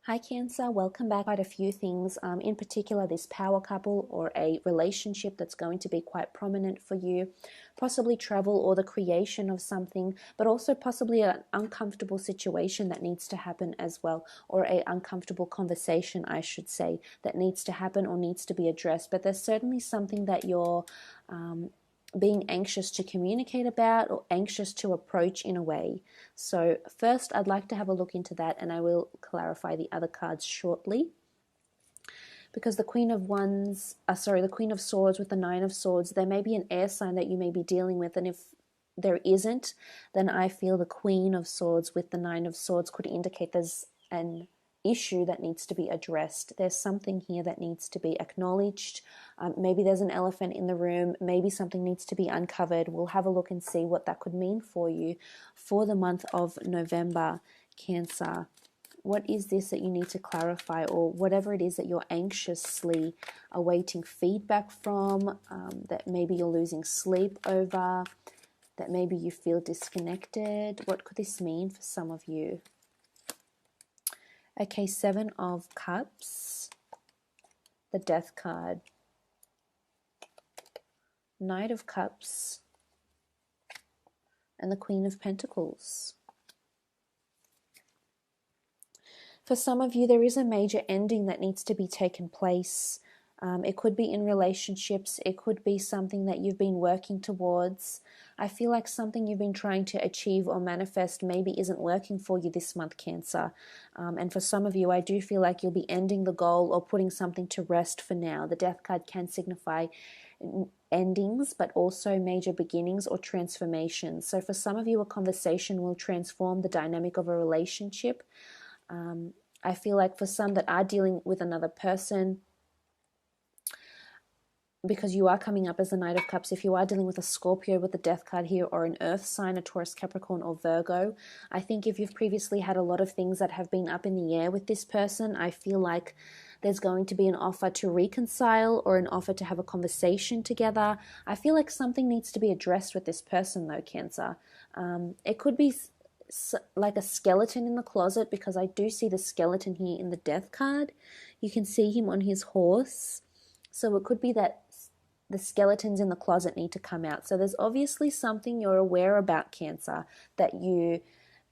Hi Cancer, welcome back. Quite a few things, in particular this power couple or a relationship that's going to be quite prominent for you, possibly travel or the creation of something, but also possibly an uncomfortable situation that needs to happen as well, or a uncomfortable conversation, I should say, that needs to happen or needs to be addressed. But there's certainly something that you're being anxious to communicate about or anxious to approach in a way. So first I'd like to have a look into that, and I will clarify the other cards shortly. Because the Queen of the Queen of Swords with the Nine of Swords, there may be an air sign that you may be dealing with, and if there isn't, then I feel the Queen of Swords with the Nine of Swords could indicate there's an issue that needs to be addressed. There's something here that needs to be acknowledged. Maybe there's an elephant in the room. Maybe something needs to be uncovered. We'll have a look and see what that could mean for you for the month of November, Cancer. What is this that you need to clarify, or whatever it is that you're anxiously awaiting feedback from, that maybe you're losing sleep over, that maybe you feel disconnected? What could this mean for some of you? Okay, Seven of Cups, the Death card, Knight of Cups, and the Queen of Pentacles. For some of you, there is a major ending that needs to be taken place. It could be in relationships. It could be something that you've been working towards. I feel like something you've been trying to achieve or manifest maybe isn't working for you this month, Cancer. And for some of you, I do feel like you'll be ending the goal or putting something to rest for now. The Death card can signify endings, but also major beginnings or transformations. So for some of you, a conversation will transform the dynamic of a relationship. I feel like for some that are dealing with another person, because you are coming up as the Knight of Cups, if you are dealing with a Scorpio with the Death card here, or an Earth sign, a Taurus, Capricorn, or Virgo, I think if you've previously had a lot of things that have been up in the air with this person, I feel like there's going to be an offer to reconcile or an offer to have a conversation together. I feel like something needs to be addressed with this person though, Cancer. It could be like a skeleton in the closet, because I do see the skeleton here in the Death card. You can see him on his horse. So it could be that the skeletons in the closet need to come out. So there's obviously something you're aware about, Cancer, that you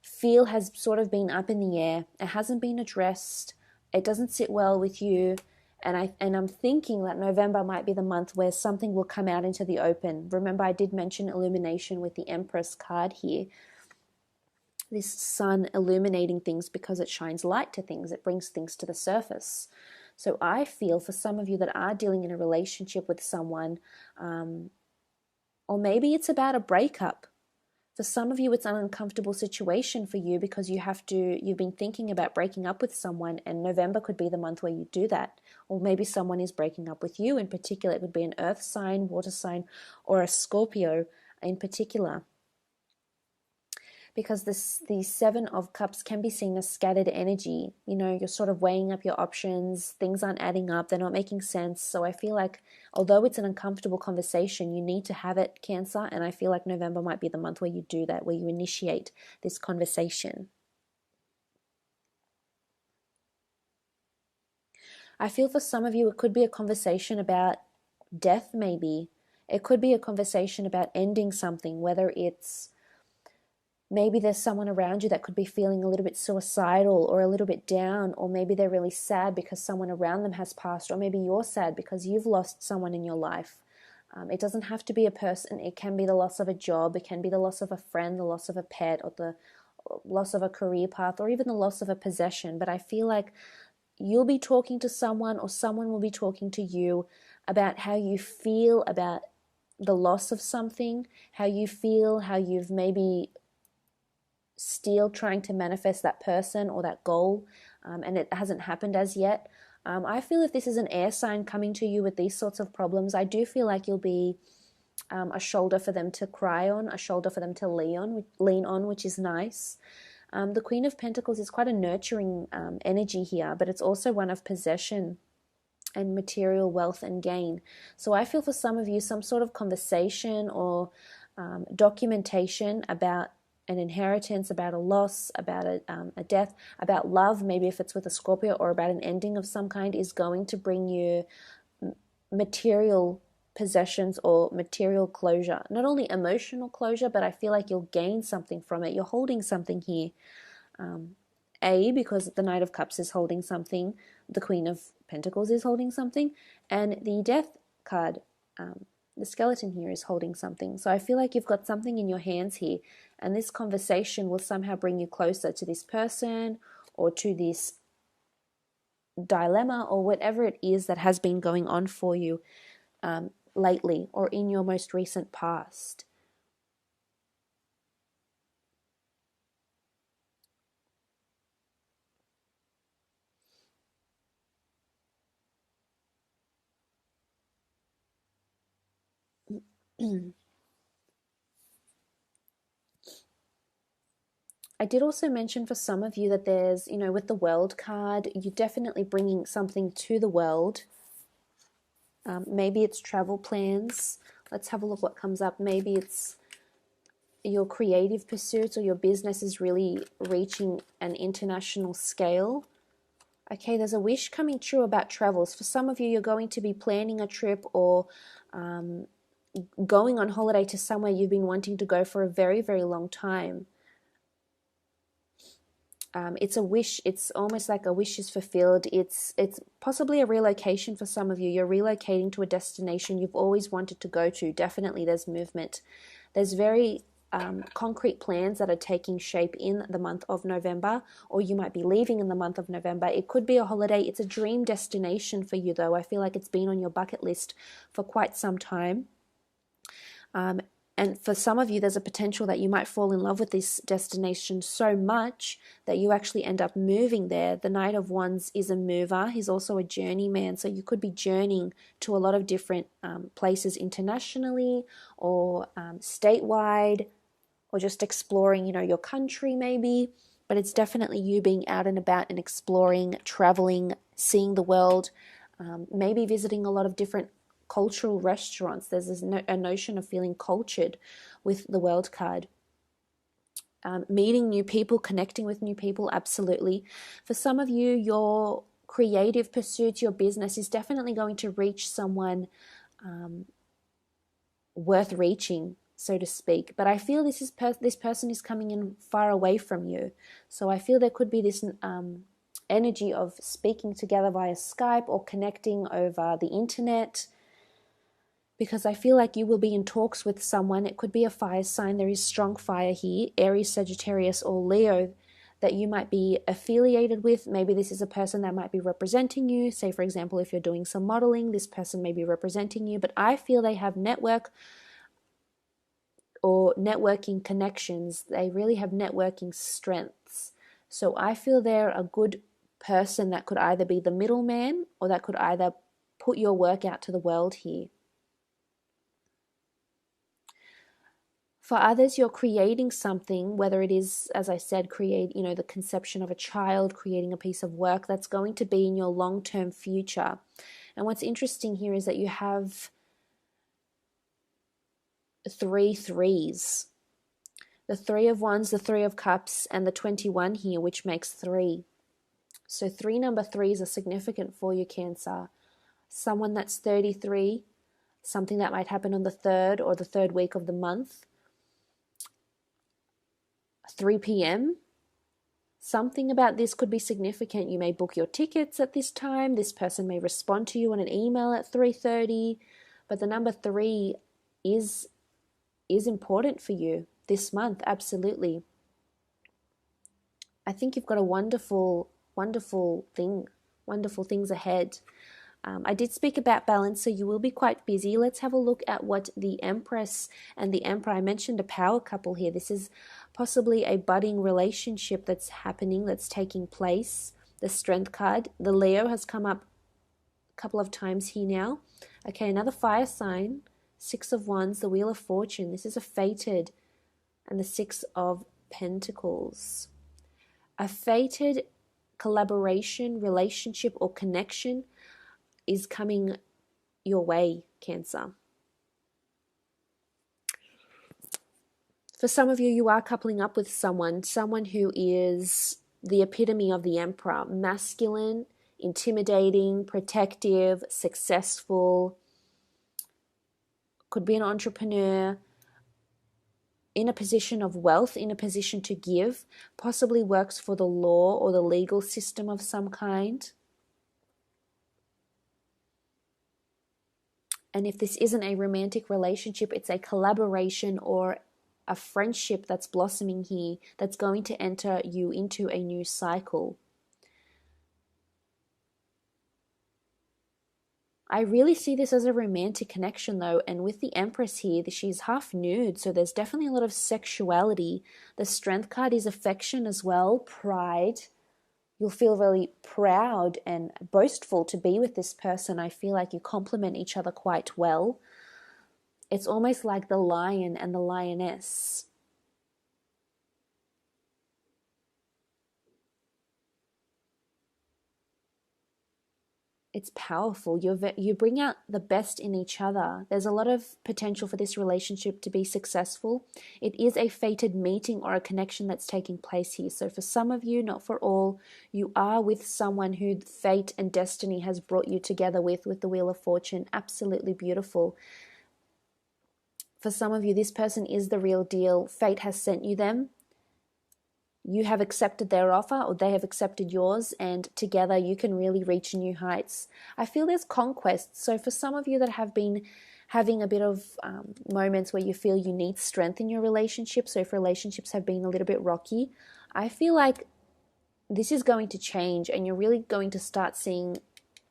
feel has sort of been up in the air. It hasn't been addressed. It doesn't sit well with you. And I'm thinking that November might be the month where something will come out into the open. Remember, I did mention illumination with the Empress card here. This sun illuminating things because it shines light to things. It brings things to the surface. So I feel for some of you that are dealing in a relationship with someone, or maybe it's about a breakup. For some of you, it's an uncomfortable situation for you because you've been thinking about breaking up with someone, and November could be the month where you do that. Or maybe someone is breaking up with you. In particular, it would be an earth sign, water sign, or a Scorpio in particular. Because the Seven of Cups can be seen as scattered energy. You know, you're sort of weighing up your options. Things aren't adding up. They're not making sense. So I feel like, although it's an uncomfortable conversation, you need to have it, Cancer. And I feel like November might be the month where you do that, where you initiate this conversation. I feel for some of you, it could be a conversation about death, maybe. It could be a conversation about ending something, whether it's maybe there's someone around you that could be feeling a little bit suicidal or a little bit down, or maybe they're really sad because someone around them has passed, or maybe you're sad because you've lost someone in your life. It doesn't have to be a person. It can be the loss of a job. It can be the loss of a friend, the loss of a pet, or the loss of a career path, or even the loss of a possession. But I feel like you'll be talking to someone, or someone will be talking to you about how you feel about the loss of something, how you feel, how you've maybe still trying to manifest that person or that goal, and it hasn't happened as yet. I feel if this is an air sign coming to you with these sorts of problems, I do feel like you'll be a shoulder for them to cry on, a shoulder for them to lean on, which is nice. The Queen of Pentacles is quite a nurturing energy here, but it's also one of possession and material wealth and gain. So I feel for some of you, some sort of conversation or documentation about an inheritance, about a loss, about a death, about love, maybe if it's with a Scorpio, or about an ending of some kind, is going to bring you material possessions or material closure. Not only emotional closure, but I feel like you'll gain something from it. You're holding something here. Because the Knight of Cups is holding something, the Queen of Pentacles is holding something, and the Death card, the skeleton here, is holding something. So I feel like you've got something in your hands here, and this conversation will somehow bring you closer to this person or to this dilemma or whatever it is that has been going on for you lately or in your most recent past. I did also mention for some of you that there's, with the World card, you're definitely bringing something to the world. Maybe it's travel plans. Let's have a look what comes up. Maybe it's your creative pursuits or your business is really reaching an international scale. Okay, there's a wish coming true about travels. For some of you, you're going to be planning a trip or going on holiday to somewhere you've been wanting to go for a very, very long time. It's a wish. It's almost like a wish is fulfilled. It's possibly a relocation for some of you. You're relocating to a destination you've always wanted to go to. Definitely there's movement. There's very concrete plans that are taking shape in the month of November, or you might be leaving in the month of November. It could be a holiday. It's a dream destination for you, though. I feel like it's been on your bucket list for quite some time. And for some of you, there's a potential that you might fall in love with this destination so much that you actually end up moving there. The Knight of Wands is a mover. He's also a journeyman. So you could be journeying to a lot of different places internationally or statewide, or just exploring, your country maybe. But it's definitely you being out and about and exploring, traveling, seeing the world, maybe visiting a lot of different cultural restaurants. There's a notion of feeling cultured with the World card. Meeting new people, connecting with new people, absolutely. For some of you, your creative pursuits, your business is definitely going to reach someone worth reaching, so to speak. But I feel this person is coming in far away from you. So I feel there could be this energy of speaking together via Skype or connecting over the internet, because I feel like you will be in talks with someone. It could be a fire sign. There is strong fire here, Aries, Sagittarius, or Leo, that you might be affiliated with. Maybe this is a person that might be representing you. Say, for example, if you're doing some modeling, this person may be representing you. But I feel they have network or networking connections. They really have networking strengths. So I feel they're a good person that could either be the middleman or that could either put your work out to the world here. For others, you're creating something, whether it is, as I said, the conception of a child, creating a piece of work that's going to be in your long-term future. And what's interesting here is that you have 3 threes. The 3 of Wands, the 3 of Cups, and the 21 here, which makes 3. So number 3s are significant for you, Cancer. Someone that's 33, something that might happen on the 3rd or the 3rd week of the month. 3 p.m. Something about this could be significant. You may book your tickets at this time. This person may respond to you on an email at 3:30. But the number 3 is important for you this month, absolutely. I think you've got a wonderful things ahead. I did speak about balance, so you will be quite busy. Let's have a look at what the Empress and the Emperor, I mentioned a power couple here. This is possibly a budding relationship that's happening, that's taking place. The Strength card. The Leo has come up a couple of times here now. Okay, another fire sign. 6 of Wands, the Wheel of Fortune. This is a fated, and the 6 of Pentacles. A fated collaboration, relationship, or connection is coming your way, Cancer. For some of you, you are coupling up with someone who is the epitome of the Emperor, masculine, intimidating, protective, successful, could be an entrepreneur, in a position of wealth, in a position to give, possibly works for the law or the legal system of some kind. And if this isn't a romantic relationship, it's a collaboration or a friendship that's blossoming here, that's going to enter you into a new cycle. I really see this as a romantic connection though, and with the Empress here, she's half nude, so there's definitely a lot of sexuality. The Strength card is affection as well, pride. You'll feel really proud and boastful to be with this person. I feel like you complement each other quite well. It's almost like the lion and the lioness. It's powerful. You bring out the best in each other. There's a lot of potential for this relationship to be successful. It is a fated meeting or a connection that's taking place here. So for some of you, not for all, you are with someone who fate and destiny has brought you together with the Wheel of Fortune. Absolutely beautiful. For some of you, this person is the real deal. Fate has sent you them. You have accepted their offer, or they have accepted yours, and together you can really reach new heights. I feel there's conquest. So for some of you that have been having a bit of moments where you feel you need strength in your relationship, so if relationships have been a little bit rocky, I feel like this is going to change, and you're really going to start seeing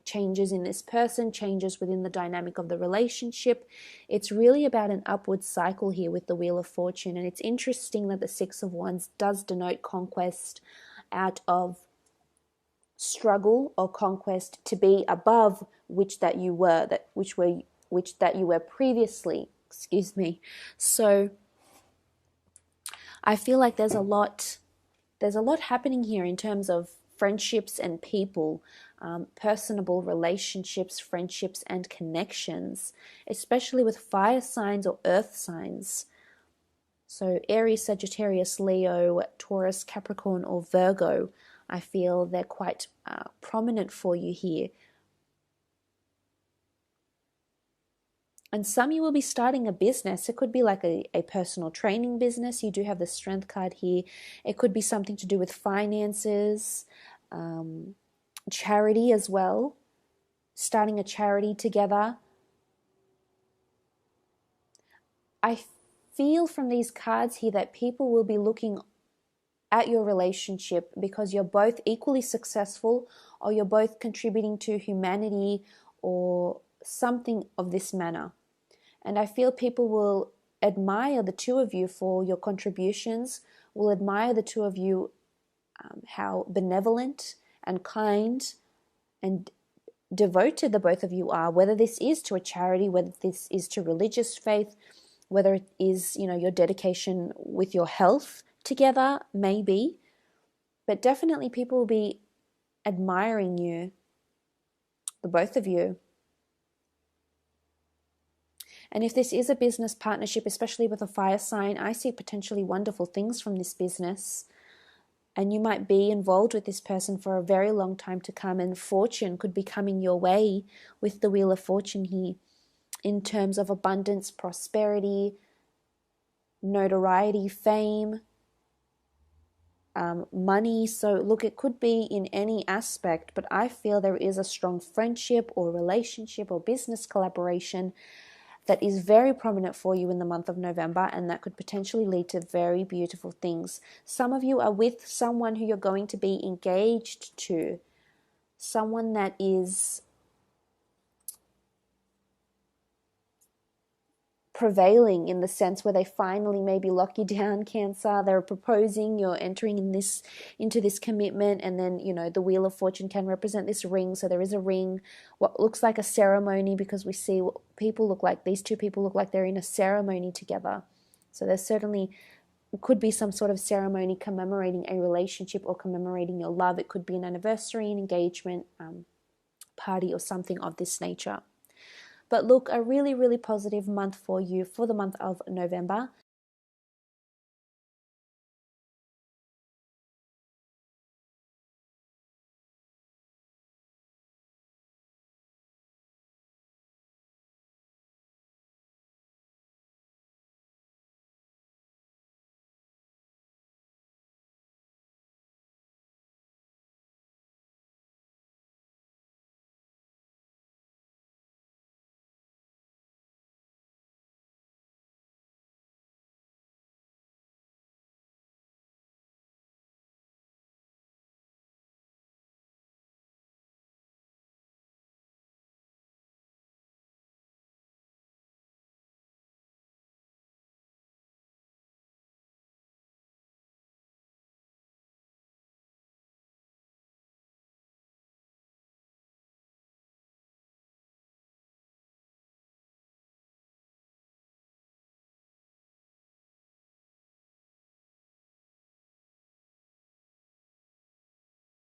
changes in this person, changes within the dynamic of the relationship. It's really about an upward cycle here with the Wheel of Fortune. And it's interesting that the Six of Wands does denote conquest out of struggle or conquest to be above which that you were previously. Excuse me. So I feel like there's a lot happening here in terms of friendships and people, personable relationships, friendships and connections, especially with fire signs or earth signs. So Aries, Sagittarius, Leo, Taurus, Capricorn or Virgo, I feel they're quite prominent for you here. And some you will be starting a business. It could be like a personal training business. You do have the Strength card here. It could be something to do with finances, charity as well. Starting a charity together. I feel from these cards here that people will be looking at your relationship because you're both equally successful, or you're both contributing to humanity or something of this manner. And I feel people will admire the two of you for your contributions, will admire the two of you, how benevolent and kind and devoted the both of you are, whether this is to a charity, whether this is to religious faith, whether it is, your dedication with your health together, maybe. But definitely people will be admiring you, the both of you. And if this is a business partnership, especially with a fire sign, I see potentially wonderful things from this business. And you might be involved with this person for a very long time to come, and fortune could be coming your way with the Wheel of Fortune here in terms of abundance, prosperity, notoriety, fame, money. So look, it could be in any aspect, but I feel there is a strong friendship or relationship or business collaboration that is very prominent for you in the month of November, and that could potentially lead to very beautiful things. Some of you are with someone who you're going to be engaged to, someone that is prevailing in the sense where they finally maybe lock you down, Cancer. They're proposing, you're entering into this commitment, and then the Wheel of Fortune can represent this ring. So there is a ring, what looks like a ceremony, because we see what people look like. These two people look like they're in a ceremony together. So there certainly could be some sort of ceremony commemorating a relationship or commemorating your love. It could be an anniversary, an engagement party, or something of this nature. But look, a really, really positive month for you for the month of November.